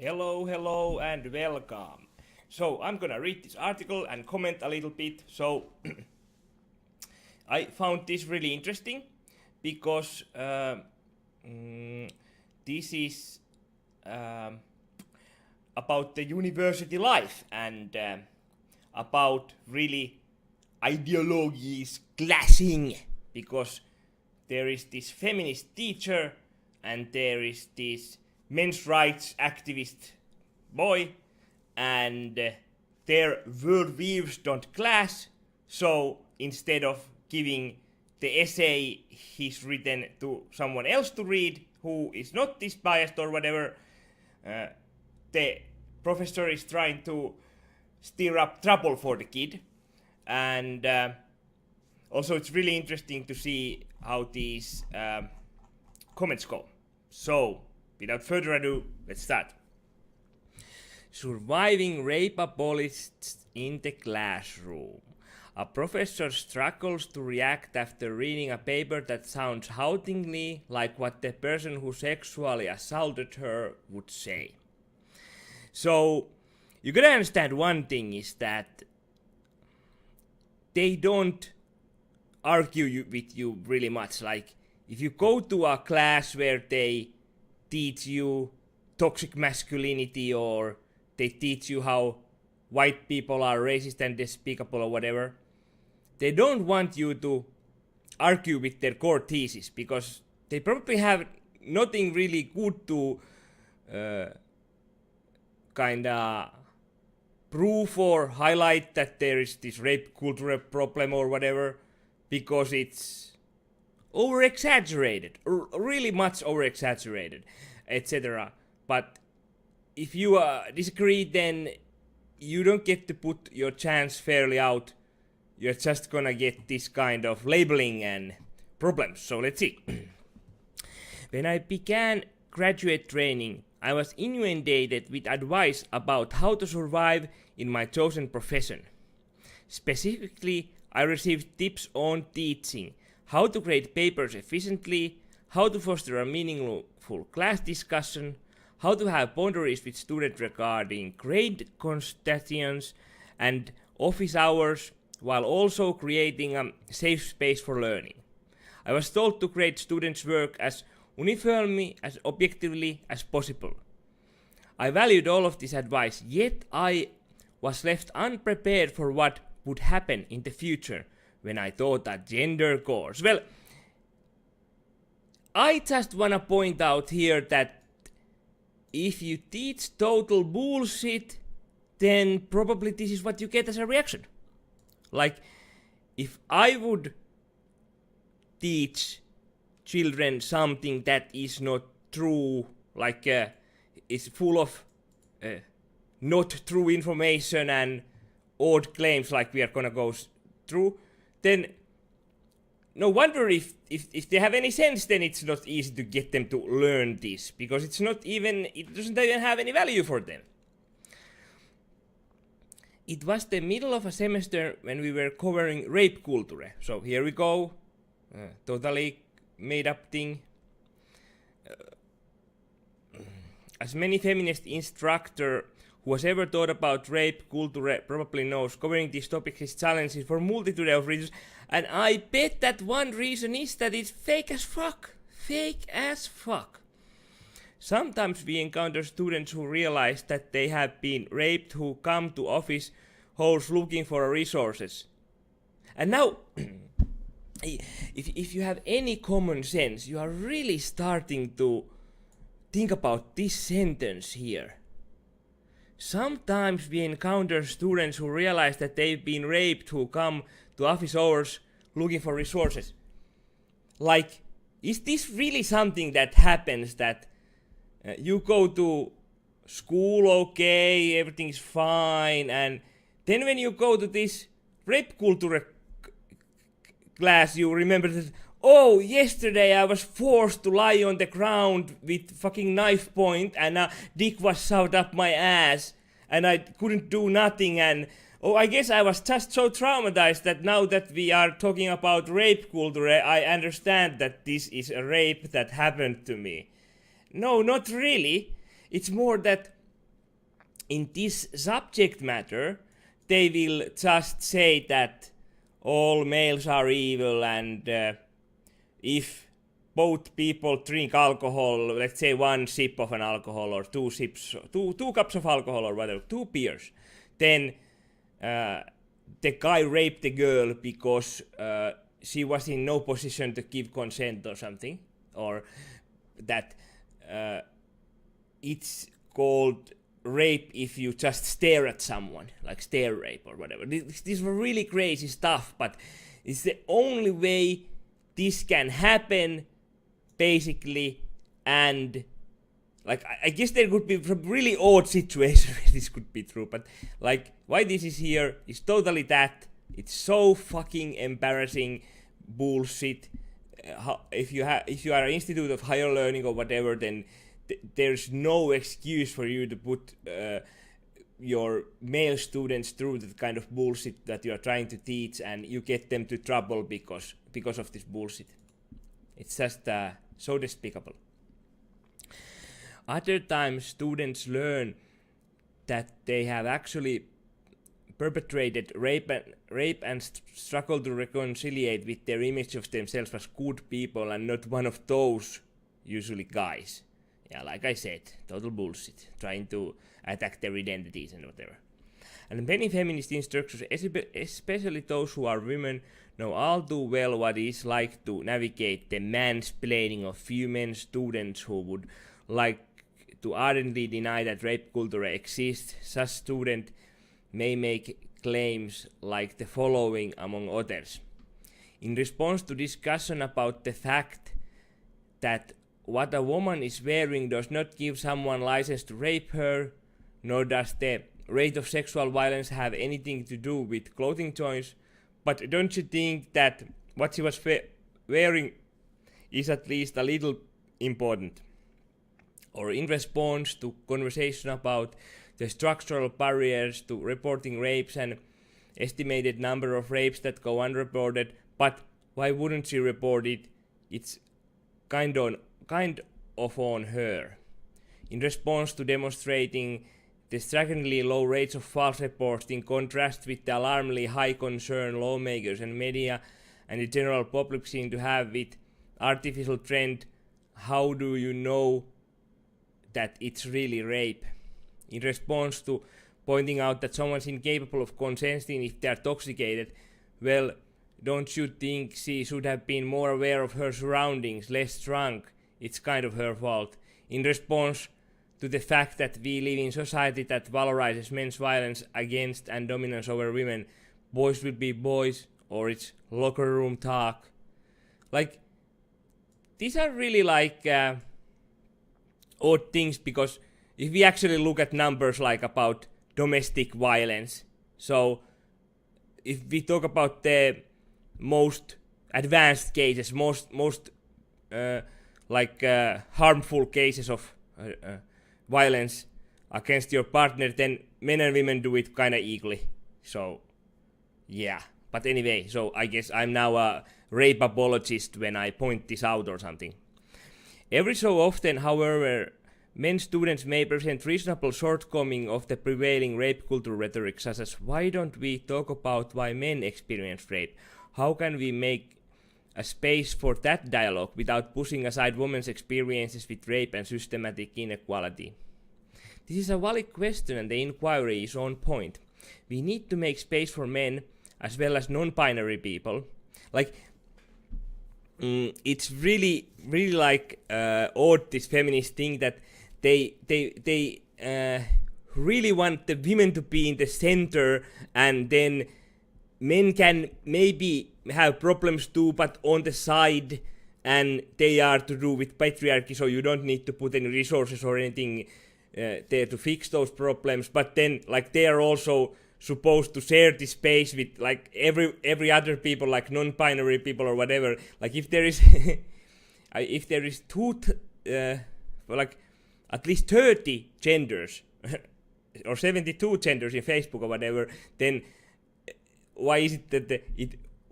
Hello, and welcome. So, I'm gonna read this article and comment a little bit. So, I found this really interesting because this is about the university life and about really ideologies clashing, because there is this feminist teacher and there is this men's rights activist boy, and their worldviews don't clash. So instead of giving the essay he's written to someone else to read who is not this biased or whatever, the professor is trying to stir up trouble for the kid. And also it's really interesting to see how these comments go. So without further ado, let's start. Surviving rape abolists in the classroom. A professor struggles to react after reading a paper that sounds hauntingly like what the person who sexually assaulted her would say. So, you gotta understand one thing is that they don't argue with you really much. Like, if you go to a class where they teach you toxic masculinity, or they teach you how white people are racist and despicable or whatever, they don't want you to argue with their core thesis, because they probably have nothing really good to kinda prove or highlight that there is this rape culture problem or whatever, because it's over-exaggerated, or really much over-exaggerated, etc. But if you disagree, then you don't get to put your chance fairly out. You're just gonna get this kind of labeling and problems. So let's see. When I began graduate training, I was inundated with advice about how to survive in my chosen profession. Specifically, I received tips on teaching, how to grade papers efficiently, how to foster a meaningful class discussion, how to have boundaries with students regarding grade constituents and office hours, while also creating a safe space for learning. I was told to grade students' work as uniformly, as objectively as possible. I valued all of this advice, yet I was left unprepared for what would happen in the future when I taught a gender course. Well, I just wanna point out here that if you teach total bullshit, then probably this is what you get as a reaction. Like, if I would teach children something that is not true, like is full of not true information and odd claims like we are gonna go through, then no wonder if they have any sense, then it's not easy to get them to learn this, because it doesn't even have any value for them. It was the middle of a semester when we were covering rape culture. So here we go, totally made up thing. As many feminist instructor who has ever thought about rape culture probably knows, covering these topics is challenging for a multitude of reasons, and I bet that one reason is that it's fake as fuck. Fake as fuck. Sometimes we encounter students who realize that they have been raped, who come to office holes looking for resources. And now, if you have any common sense, you are really starting to think about this sentence here. Sometimes we encounter students who realize that they've been raped, who come to office hours looking for resources. Like, is this really something that happens, that you go to school, okay, everything's fine, and then when you go to this rape culture class, you remember that, oh, yesterday I was forced to lie on the ground with fucking knife point, and a dick was shoved up my ass, and I couldn't do nothing, and oh, I guess I was just so traumatized that now that we are talking about rape culture, I understand that this is a rape that happened to me. No, not really. It's more that in this subject matter, they will just say that all males are evil, and if both people drink alcohol, let's say one sip of an alcohol or two cups of alcohol or whatever, 2 beers, then the guy raped the girl because she was in no position to give consent or something, or that it's called rape if you just stare at someone, like stare rape or whatever. These were really crazy stuff, but it's the only way this can happen, basically. And like, I guess there could be some really odd situations where this could be true, but like, why this is here is totally that. It's so fucking embarrassing bullshit. If you are an institute of higher learning or whatever, then there's no excuse for you to put your male students through that kind of bullshit that you are trying to teach, and you get them to trouble because of this bullshit. It's just so despicable. Other times students learn that they have actually perpetrated rape and struggle to reconciliate with their image of themselves as good people and not one of those, usually guys. Yeah, like I said, total bullshit, trying to attack their identities and whatever. And many feminist instructors, especially those who are women, know all too well what it is like to navigate the mansplaining of few men students who would like to ardently deny that rape culture exists. Such student may make claims like the following, among others. In response to discussion about the fact that what a woman is wearing does not give someone license to rape her, nor does the rate of sexual violence have anything to do with clothing choice, but don't you think that what she was wearing is at least a little important? Or in response to conversation about the structural barriers to reporting rapes and estimated number of rapes that go unreported, but why wouldn't she report it? It's kind of on her. In response to demonstrating the staggeringly low rates of false reports in contrast with the alarmingly high concern lawmakers and media and the general public seem to have with artificial trend, how do you know that it's really rape? In response to pointing out that someone's incapable of consenting if they're intoxicated, well, don't you think she should have been more aware of her surroundings, less drunk? It's kind of her fault. In response to the fact that we live in a society that valorizes men's violence against and dominance over women, boys will be boys, or it's locker room talk. Like, these are really like odd things, because if we actually look at numbers like about domestic violence, so if we talk about the most advanced cases, most harmful cases of violence against your partner, then men and women do it kind of equally. So, yeah. But anyway, so I guess I'm now a rape apologist when I point this out or something. Every so often, however, men students may present reasonable shortcoming of the prevailing rape culture rhetoric, such as, why don't we talk about why men experience rape? How can we make a space for that dialogue without pushing aside women's experiences with rape and systematic inequality? This is a valid question, and the inquiry is on point. We need to make space for men as well as non-binary people. Like, it's really like odd, this feminist thing that they really want the women to be in the center, and then men can maybe have problems too, but on the side, and they are to do with patriarchy, so you don't need to put any resources or anything there to fix those problems. But then, like, they are also supposed to share this space with like every other people, like non-binary people or whatever. Like, if there is if there is like at least 30 genders or 72 genders in Facebook or whatever, then why is it that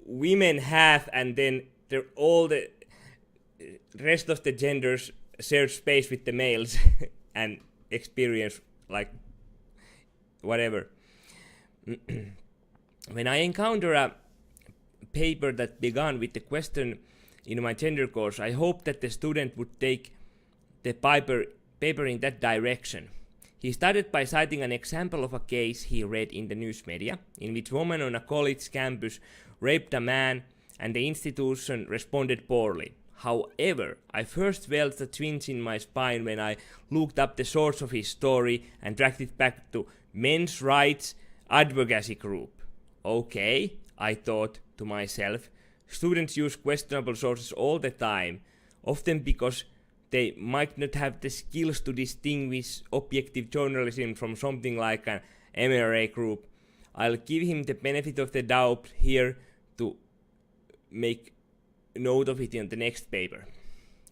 women have, and then all the rest of the genders share space with the males and experience like whatever. When I encounter a paper that began with the question in my gender course, I hope that the student would take the paper in that direction. He started by citing an example of a case he read in the news media, in which a woman on a college campus raped a man and the institution responded poorly. However, I first felt a twinge in my spine when I looked up the source of his story and tracked it back to men's rights advocacy group. Okay, I thought to myself, students use questionable sources all the time, often because they might not have the skills to distinguish objective journalism from something like an MRA group. I'll give him the benefit of the doubt here to make note of it in the next paper.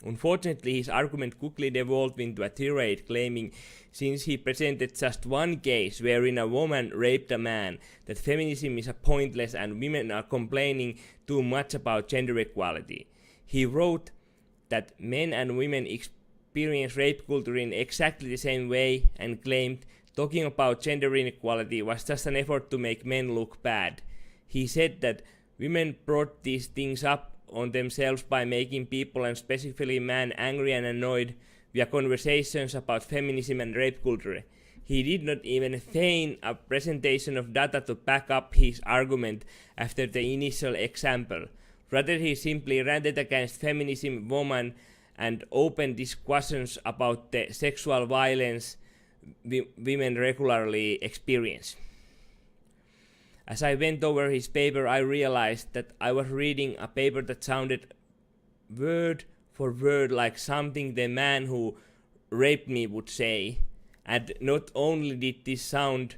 Unfortunately, his argument quickly devolved into a tirade claiming, since he presented just one case wherein a woman raped a man, that feminism is pointless and women are complaining too much about gender equality. He wrote that men and women experience rape culture in exactly the same way and claimed talking about gender inequality was just an effort to make men look bad. He said that women brought these things up on themselves by making people, and specifically men, angry and annoyed via conversations about feminism and rape culture. He did not even feign a presentation of data to back up his argument after the initial example. Rather, he simply ranted against feminism, women, and opened discussions about the sexual violence women regularly experience. As I went over his paper, I realized that I was reading a paper that sounded word for word like something the man who raped me would say. And not only did this sound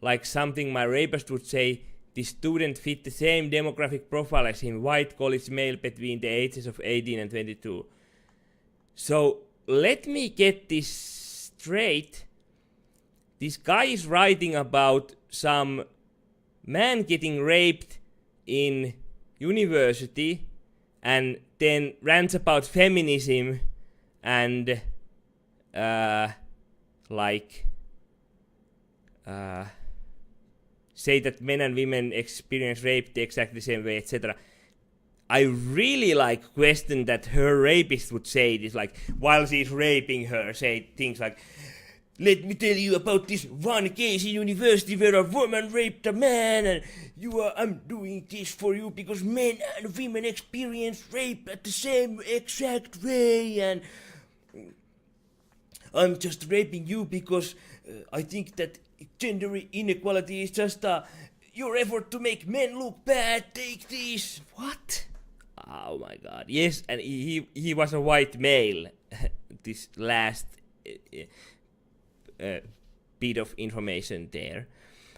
like something my rapist would say, the student fit the same demographic profile as him, white college male between the ages of 18 and 22. So let me get this straight. This guy is writing about some man getting raped in university and then rants about feminism and say that men and women experience rape the exactly same way, etc. I really question that her rapist would say this, while she's raping her, say things like, let me tell you about this one case in university where a woman raped a man, and I'm doing this for you because men and women experience rape at the same exact way, and I'm just raping you because I think that gender inequality is just your effort to make men look bad. Take this. What? Oh my god. Yes, and he was a white male. This last bit of information there.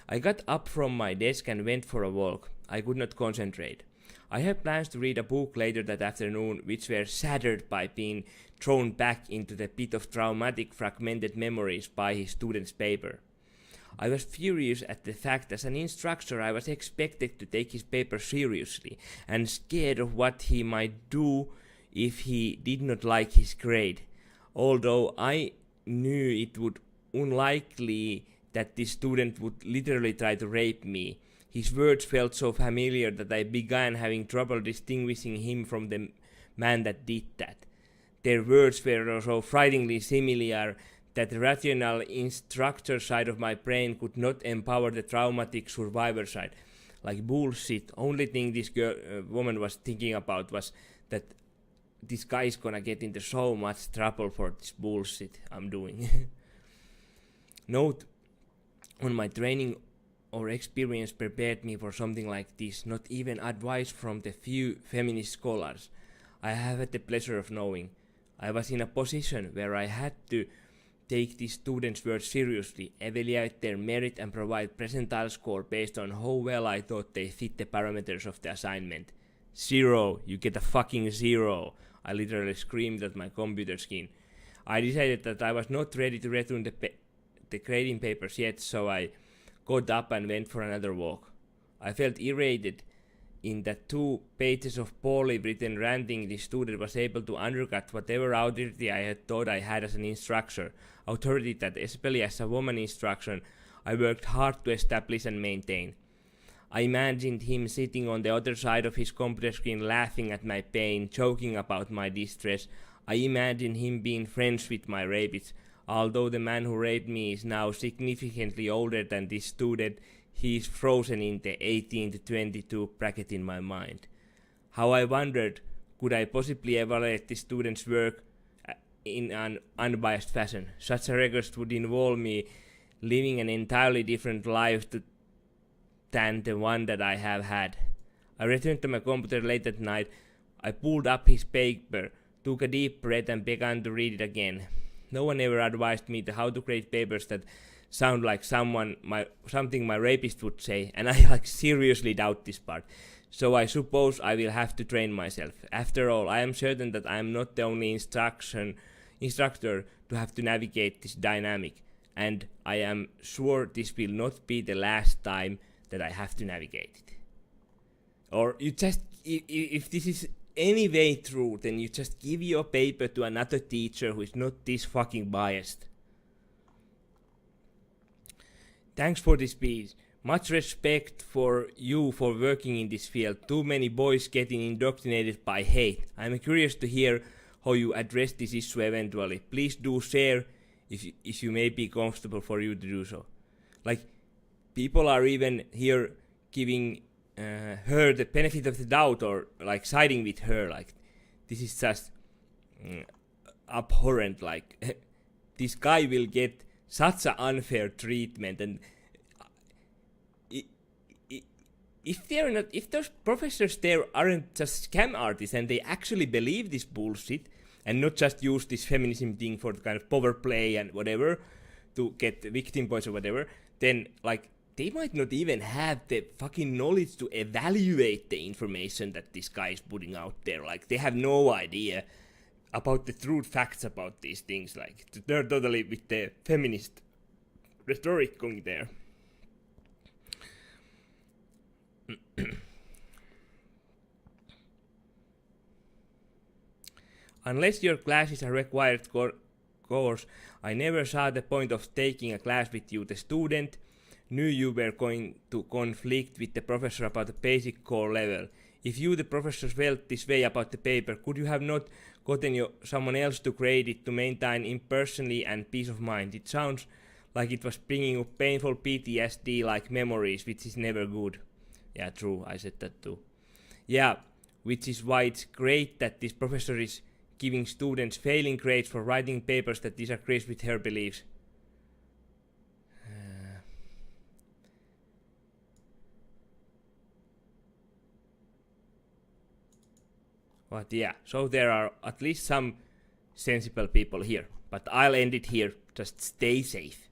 I got up from my desk and went for a walk. I could not concentrate. I had plans to read a book later that afternoon, which were shattered by being thrown back into the pit of traumatic fragmented memories by his student's paper. I was furious at the fact as an instructor I was expected to take his paper seriously, and scared of what he might do if he did not like his grade. Although I knew it would unlikely that this student would literally try to rape me, his words felt so familiar that I began having trouble distinguishing him from the man that did that. Their words were so frighteningly similar that the rational instructor side of my brain could not empower the traumatic survivor side. Like bullshit. Only thing this woman was thinking about was that this guy is gonna get into so much trouble for this bullshit I'm doing. Note on my training or experience prepared me for something like this, not even advice from the few feminist scholars I have had the pleasure of knowing. I was in a position where I had to take these students' words seriously, evaluate their merit and provide percentile score based on how well I thought they fit the parameters of the assignment. 0, you get a fucking 0. I literally screamed at my computer screen. I decided that I was not ready to return the grading papers yet, so I got up and went for another walk. I felt irritated in that 2 pages of poorly written ranting the student was able to undercut whatever authority I had thought I had as an instructor, authority that, especially as a woman instruction, I worked hard to establish and maintain. I imagined him sitting on the other side of his computer screen laughing at my pain, joking about my distress. I imagined him being friends with my rapist. Although the man who raped me is now significantly older than this student, he is frozen in the 18 to 22 bracket in my mind. How I wondered, could I possibly evaluate the student's work in an unbiased fashion? Such a request would involve me living an entirely different life than the one that I have had. I returned to my computer late at night. I pulled up his paper, took a deep breath and began to read it again. No one ever advised me how to create papers that sound like something my rapist would say, and I seriously doubt this part. So I suppose I will have to train myself. After all, I am certain that I am not the only instructor to have to navigate this dynamic, and I am sure this will not be the last time that I have to navigate it. Or you just, if this is any way true, then you just give your paper to another teacher who is not this fucking biased. Thanks for this piece. Much respect for you for working in this field. Too many boys getting indoctrinated by hate. I am curious to hear how you address this issue eventually. Please do share if you may be comfortable for you to do so. Like, people are even here giving her the benefit of the doubt, or like siding with her. Like, this is just abhorrent. Like, this guy will get such an unfair treatment, and if those professors there aren't just scam artists and they actually believe this bullshit and not just use this feminism thing for the kind of power play and whatever to get victim points or whatever, then like they might not even have the fucking knowledge to evaluate the information that this guy is putting out there. Like, they have no idea about the true facts about these things. Like, they're totally with the feminist rhetoric going there. Unless your class is a required course, I never saw the point of taking a class with you. The student knew you were going to conflict with the professor about the basic core level. If you, the professor, felt this way about the paper, could you have not gotten someone else to grade it to maintain impersonally and peace of mind? It sounds like it was bringing up painful PTSD-like memories, which is never good. Yeah, true, I said that too. Yeah, which is why it's great that this professor is giving students failing grades for writing papers that disagree with her beliefs. But yeah, so there are at least some sensible people here. But I'll end it here. Just stay safe.